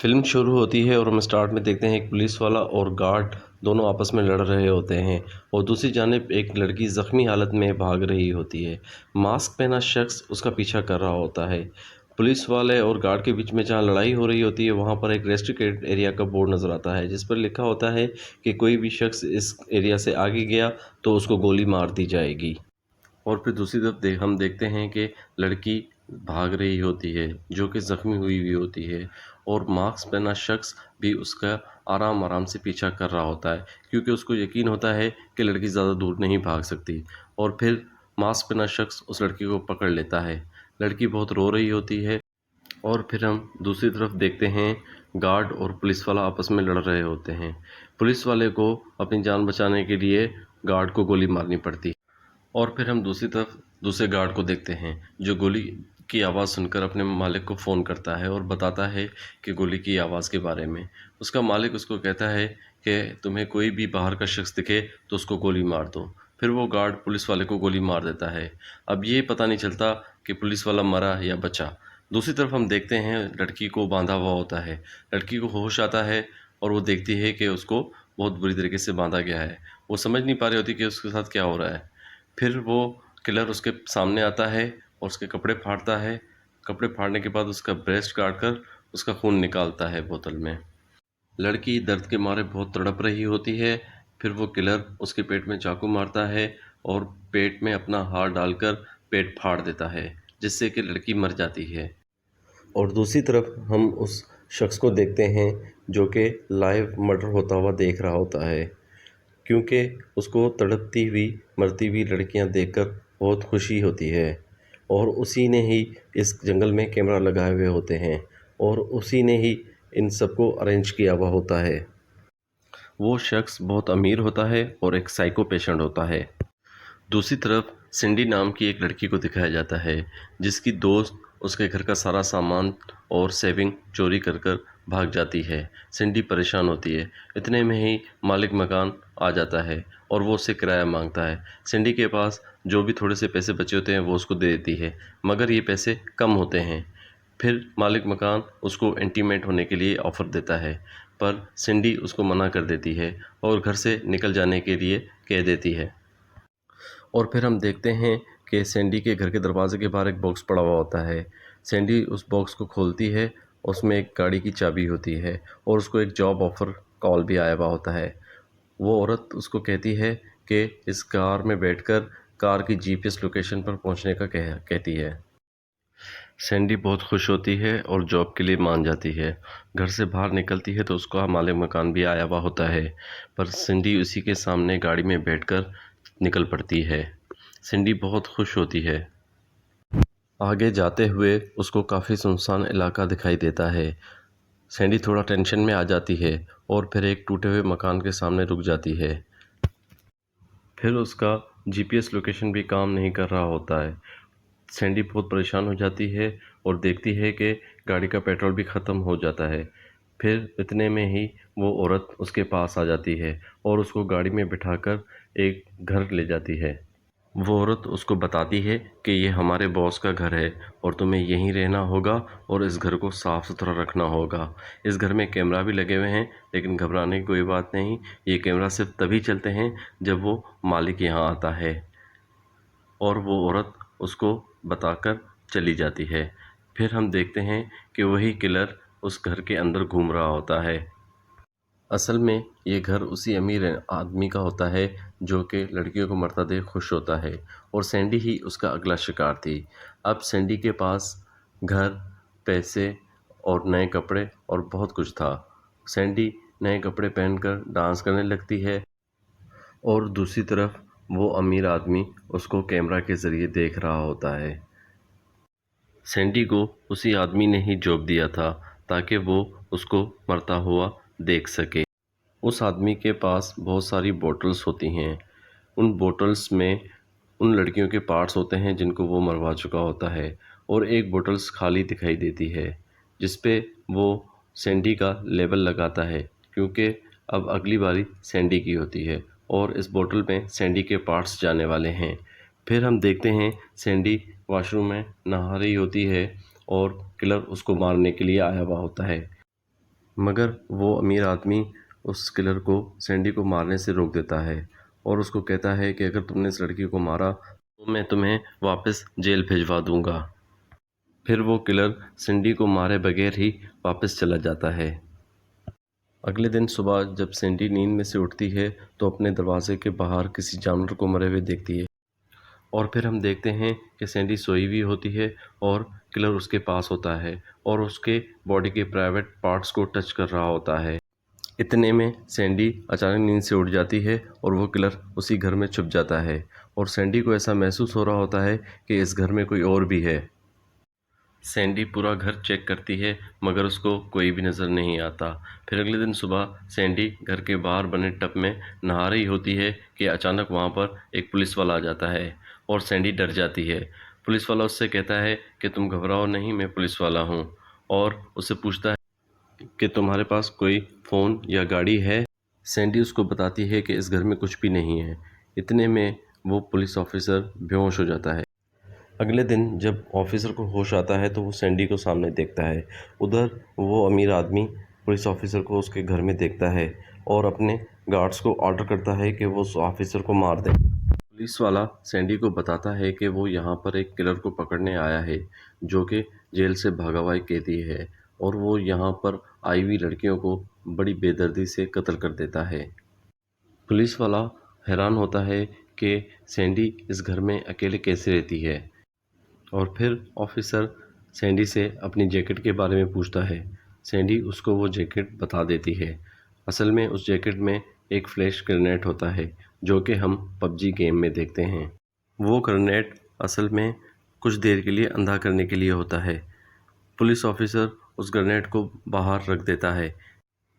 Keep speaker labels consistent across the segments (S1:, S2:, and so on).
S1: Film शुरू होती है और हम स्टार्ट में देखते हैं एक पुलिस वाला और गार्ड दोनों आपस में लड़ रहे होते हैं और दूसरी जानिब एक लड़की ज़ख्मी हालत में भाग रही होती है। मास्क पहना शख्स उसका पीछा कर रहा होता है। पुलिस वाले और गार्ड के बीच में जहाँ लड़ाई हो रही होती है वहाँ पर एक रेस्ट्रिक्टेड एरिया का बोर्ड नज़र आता है जिस पर लिखा होता है कि कोई भी शख्स इस एरिया से आगे गया तो उसको गोली मार दी जाएगी। और फिर दूसरी तरफ हम देखते हैं कि लड़की भाग रही होती है जो कि ज़ख्मी हुई हुई होती है और मास्क पहना शख्स भी उसका आराम आराम से पीछा कर रहा होता है क्योंकि उसको यकीन होता है कि लड़की ज़्यादा दूर नहीं भाग सकती। और फिर मास्क पहना शख्स उस लड़की को पकड़ लेता है। लड़की बहुत रो रही होती है और फिर हम दूसरी तरफ देखते हैं गार्ड और पुलिस वाला आपस में लड़ रहे होते हैं। पुलिस वाले को अपनी जान बचाने के लिए गार्ड को गोली मारनी पड़ती है। और फिर हम दूसरी तरफ दूसरे गार्ड को देखते हैं जो गोली की आवाज़ सुनकर अपने मालिक को फ़ोन करता है और बताता है कि गोली की आवाज़ के बारे में। उसका मालिक उसको कहता है कि तुम्हें कोई भी बाहर का शख्स दिखे तो उसको गोली मार दो। फिर वो गार्ड पुलिस वाले को गोली मार देता है। अब ये पता नहीं चलता कि पुलिस वाला मरा या बचा। दूसरी तरफ हम देखते हैं लड़की को बांधा हुआ होता है। लड़की को होश आता है और वो देखती है कि उसको बहुत बुरी तरीके से बांधा गया है। वो समझ नहीं पा रही होती कि उसके साथ क्या हो रहा है। फिर वो किलर उसके सामने आता है और उसके कपड़े फाड़ता है। कपड़े फाड़ने के बाद उसका ब्रेस्ट काट कर उसका खून निकालता है बोतल में। लड़की दर्द के मारे बहुत तड़प रही होती है। फिर वो किलर उसके पेट में चाकू मारता है और पेट में अपना हाथ डालकर पेट फाड़ देता है जिससे कि लड़की मर जाती है। और दूसरी तरफ हम उस शख्स को देखते हैं जो कि लाइव मर्डर होता हुआ देख रहा होता है क्योंकि उसको तड़पती हुई मरती हुई लड़कियां देखकर बहुत खुशी होती है। और उसी ने ही इस जंगल में कैमरा लगाए हुए होते हैं और उसी ने ही इन सबको अरेंज किया हुआ होता है। वो शख्स बहुत अमीर होता है और एक साइको पेशेंट होता है। दूसरी तरफ सिंडी नाम की एक लड़की को दिखाया जाता है जिसकी दोस्त उसके घर का सारा सामान और सेविंग चोरी कर कर भाग जाती है। सिंडी परेशान होती है। इतने में ही मालिक मकान आ जाता है और वो उससे किराया मांगता है। सिंडी के पास जो भी थोड़े से पैसे बचे होते हैं वो उसको दे देती है मगर ये पैसे कम होते हैं। फिर मालिक मकान उसको इंटीमेट होने के लिए ऑफ़र देता है पर सिंडी उसको मना कर देती है और घर से निकल जाने के लिए कह देती है। और फिर हम देखते हैं कि सैंडी के घर के दरवाजे के बाहर एक बॉक्स पड़ा हुआ होता है। सैंडी उस बॉक्स को खोलती है। उसमें एक गाड़ी की चाबी होती है और उसको एक जॉब ऑफ़र कॉल भी आया हुआ होता है। वो औरत उसको कहती है कि इस कार में बैठकर कार की जीपीएस लोकेशन पर पहुंचने का कहती है। सैंडी बहुत खुश होती है और जॉब के लिए मान जाती है। घर से बाहर निकलती है तो उसका मालिक मकान भी आया हुआ होता है पर सिंडी उसी के सामने गाड़ी में बैठकर निकल पड़ती है। सिंडी बहुत खुश होती है। आगे जाते हुए उसको काफ़ी सुनसान इलाका दिखाई देता है। सैंडी थोड़ा टेंशन में आ जाती है और फिर एक टूटे हुए मकान के सामने रुक जाती है। फिर उसका जीपीएस लोकेशन भी काम नहीं कर रहा होता है। सैंडी बहुत परेशान हो जाती है और देखती है कि गाड़ी का पेट्रोल भी ख़त्म हो जाता है। फिर इतने में ही वो औरत उसके पास आ जाती है और उसको गाड़ी में बिठाकर एक घर ले जाती है। वो औरत उसको बताती है कि ये हमारे बॉस का घर है और तुम्हें यहीं रहना होगा और इस घर को साफ़ सुथरा रखना होगा। इस घर में कैमरा भी लगे हुए हैं लेकिन घबराने की कोई बात नहीं। ये कैमरा सिर्फ तभी चलते हैं जब वो मालिक यहाँ आता है। और वो औरत उसको बताकर चली जाती है। फिर हम देखते हैं कि वही किलर उस घर के अंदर घूम रहा होता है। असल में ये घर उसी अमीर आदमी का होता है जो कि लड़कियों को मरता देख खुश होता है और सैंडी ही उसका अगला शिकार थी। अब सैंडी के पास घर, पैसे और नए कपड़े और बहुत कुछ था। सैंडी नए कपड़े पहनकर डांस करने लगती है और दूसरी तरफ वो अमीर आदमी उसको कैमरा के ज़रिए देख रहा होता है। सैंडी को उसी आदमी ने ही जॉब दिया था ताकि वो उसको मरता हुआ देख सके। उस आदमी के पास बहुत सारी बॉटल्स होती हैं। उन बॉटल्स में उन लड़कियों के पार्ट्स होते हैं जिनको वो मरवा चुका होता है और एक बॉटल्स खाली दिखाई देती है जिस पे वो सैंडी का लेबल लगाता है क्योंकि अब अगली बारी सैंडी की होती है और इस बोतल में सैंडी के पार्ट्स जाने वाले हैं। फिर हम देखते हैं सैंडी वॉशरूम में नहा रही होती है और किलर उसको मारने के लिए आया हुआ होता है। मगर वो अमीर आदमी उस किलर को सैंडी को मारने से रोक देता है और उसको कहता है कि अगर तुमने इस लड़की को मारा तो मैं तुम्हें वापस जेल भिजवा दूंगा। फिर वो किलर सैंडी को मारे बगैर ही वापस चला जाता है। अगले दिन सुबह जब सैंडी नींद में से उठती है तो अपने दरवाजे के बाहर किसी जानवर को मरे हुए देखती है और फिर हम देखते हैं कि सैंडी सोई हुई होती है और किलर उसके पास होता है और उसके बॉडी के प्राइवेट पार्ट्स को टच कर रहा होता है। इतने में सैंडी अचानक नींद से उठ जाती है और वो किलर उसी घर में छुप जाता है और सैंडी को ऐसा महसूस हो रहा होता है कि इस घर में कोई और भी है। सैंडी पूरा घर चेक करती है मगर उसको कोई भी नज़र नहीं आता। फिर अगले दिन सुबह सैंडी घर के बाहर बने टब में नहा रही होती है कि अचानक वहाँ पर एक पुलिस वाला आ जाता है और सैंडी डर जाती है। पुलिस वाला उससे कहता है कि तुम घबराओ नहीं, मैं पुलिस वाला हूँ, और उससे पूछता है कि तुम्हारे पास कोई फ़ोन या गाड़ी है। सैंडी उसको बताती है कि इस घर में कुछ भी नहीं है। इतने में वो पुलिस ऑफिसर बेहोश हो जाता है। अगले दिन जब ऑफिसर को होश आता है तो वो सैंडी को सामने देखता है। उधर वो अमीर आदमी पुलिस ऑफिसर को उसके घर में देखता है और अपने गार्ड्स को ऑर्डर करता है कि वो उस ऑफिसर को मार दें। पुलिस वाला सैंडी को बताता है कि वो यहाँ पर एक किलर को पकड़ने आया है जो कि जेल से भागा हुआ एक कैदी है और वो यहाँ पर आई हुई लड़कियों को बड़ी बेदर्दी से कत्ल कर देता है। पुलिस वाला हैरान होता है कि सैंडी इस घर में अकेले कैसे रहती है और फिर ऑफिसर सैंडी से अपनी जैकेट के बारे में पूछता है। सैंडी उसको वो जैकेट बता देती है। असल में उस जैकेट में एक फ्लैश ग्रेनेड होता है जो कि हम पबजी गेम में देखते हैं। वो ग्रेनेड असल में कुछ देर के लिए अंधा करने के लिए होता है। पुलिस ऑफिसर उस ग्रेनेड को बाहर रख देता है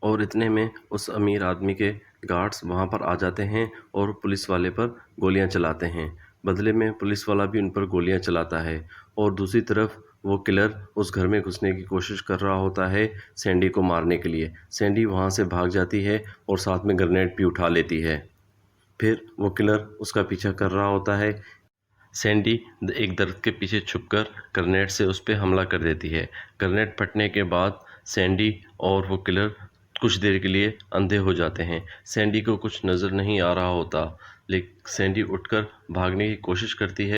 S1: और इतने में उस अमीर आदमी के गार्ड्स वहाँ पर आ जाते हैं और पुलिस वाले पर गोलियां चलाते हैं। बदले में पुलिस वाला भी उन पर गोलियां चलाता है और दूसरी तरफ वो किलर उस घर में घुसने की कोशिश कर रहा होता है सैंडी को मारने के लिए। सैंडी वहाँ से भाग जाती है और साथ में ग्रेनेड भी उठा लेती है। फिर वो किलर उसका पीछा कर रहा होता है। सैंडी एक दरख्त के पीछे छुपकर ग्रेनेड से उस पर हमला कर देती है। ग्रेनेड फटने के बाद सैंडी और वो किलर कुछ देर के लिए अंधे हो जाते हैं। सैंडी को कुछ नज़र नहीं आ रहा होता, लेकिन सैंडी उठकर भागने की कोशिश करती है।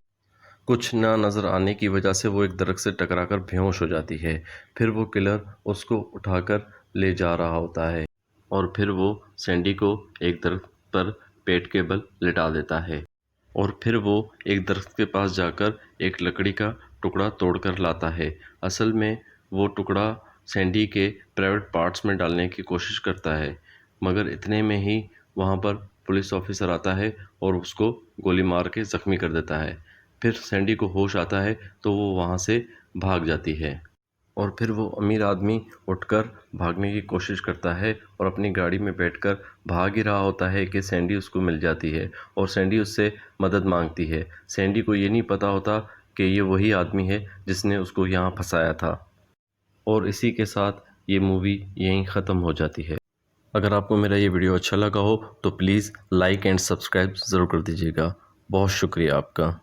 S1: कुछ ना नज़र आने की वजह से वो एक दरख्त से टकराकर बेहोश हो जाती है। फिर वो किलर उसको उठाकर ले जा रहा होता है और फिर वो सैंडी को एक दरख्त पर पेट के बल लिटा देता है और फिर वो एक दरख्त के पास जाकर एक लकड़ी का टुकड़ा तोड़कर लाता है। असल में वो टुकड़ा सैंडी के प्राइवेट पार्ट्स में डालने की कोशिश करता है, मगर इतने में ही वहाँ पर पुलिस ऑफिसर आता है और उसको गोली मार के ज़ख्मी कर देता है। फिर सैंडी को होश आता है तो वो वहाँ से भाग जाती है और फिर वो अमीर आदमी उठकर भागने की कोशिश करता है और अपनी गाड़ी में बैठकर भाग ही रहा होता है कि सैंडी उसको मिल जाती है और सैंडी उससे मदद मांगती है। सैंडी को ये नहीं पता होता कि ये वही आदमी है जिसने उसको यहाँ फंसाया था। और इसी के साथ ये मूवी यहीं ख़त्म हो जाती है। अगर आपको मेरा ये वीडियो अच्छा लगा हो तो प्लीज़ लाइक एंड सब्सक्राइब ज़रूर कर दीजिएगा। बहुत शुक्रिया आपका।